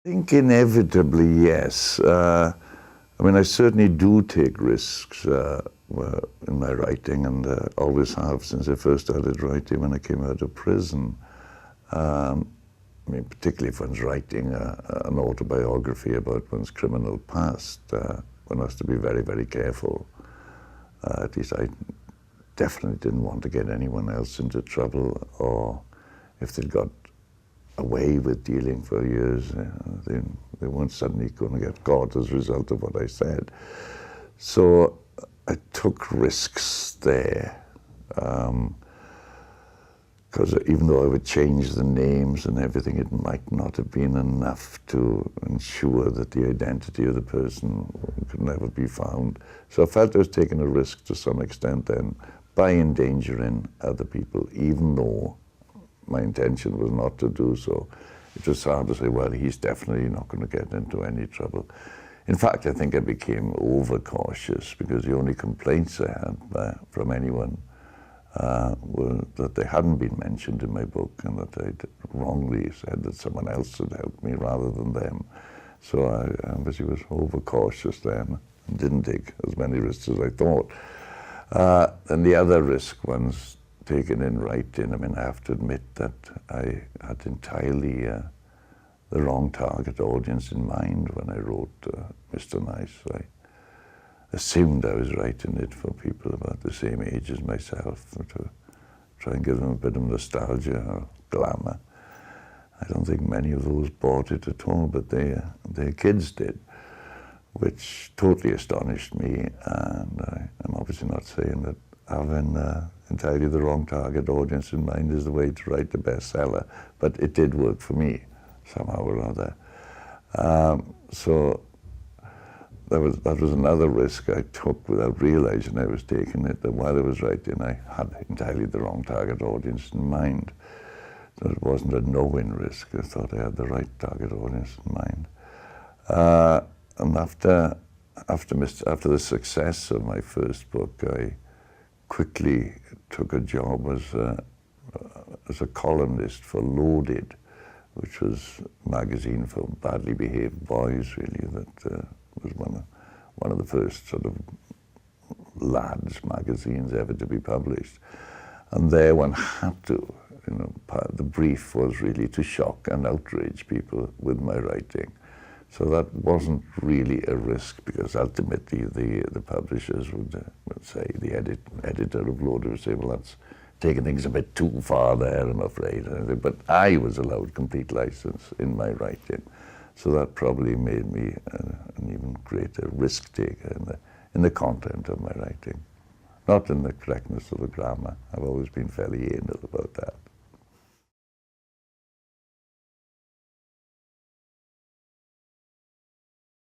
I think inevitably, yes. I mean, I certainly do take risks in my writing, and always have since I first started writing when I came out of prison. I mean, particularly if one's writing an autobiography about one's criminal past, one has to be very, very careful. At least I definitely didn't want to get anyone else into trouble, or if they'd got away with dealing for years, they weren't suddenly going to get caught as a result of what I said. So I took risks there. Because even though I would change the names and everything, it might not have been enough to ensure that the identity of the person could never be found. So I felt I was taking a risk to some extent then by endangering other people, even though my intention was not to do so. It was hard to say, well, he's definitely not going to get into any trouble. In fact, I think I became overcautious because the only complaints I had from anyone were that they hadn't been mentioned in my book, and that I'd wrongly said that someone else had helped me rather than them. So I obviously was overcautious then and didn't take as many risks as I thought. And the other risk one's taken in writing, I mean, I have to admit that I had entirely the wrong target audience in mind when I wrote Mr. Nice. I assumed I was writing it for people about the same age as myself, to try and give them a bit of nostalgia or glamour. I don't think many of those bought it at all, but their kids did, which totally astonished me. And I'm obviously not saying that having entirely the wrong target audience in mind is the way to write the bestseller, but it did work for me somehow or other. So that was another risk I took without realizing I was taking it, that while I was writing I had entirely the wrong target audience in mind. So it wasn't a knowing risk, I thought I had the right target audience in mind. And after the success of my first book, I quickly took a job as a columnist for Loaded, which was a magazine for badly behaved boys, really, that was one of the first sort of lads magazines ever to be published. And there one had to, part of the brief was really to shock and outrage people with my writing. So that wasn't really a risk, because ultimately the publishers would say, the editor of Loaded would say, well, that's taking things a bit too far there, I'm afraid. But I was allowed complete license in my writing. So that probably made me an even greater risk taker in the content of my writing. Not in the correctness of the grammar. I've always been fairly anal about that.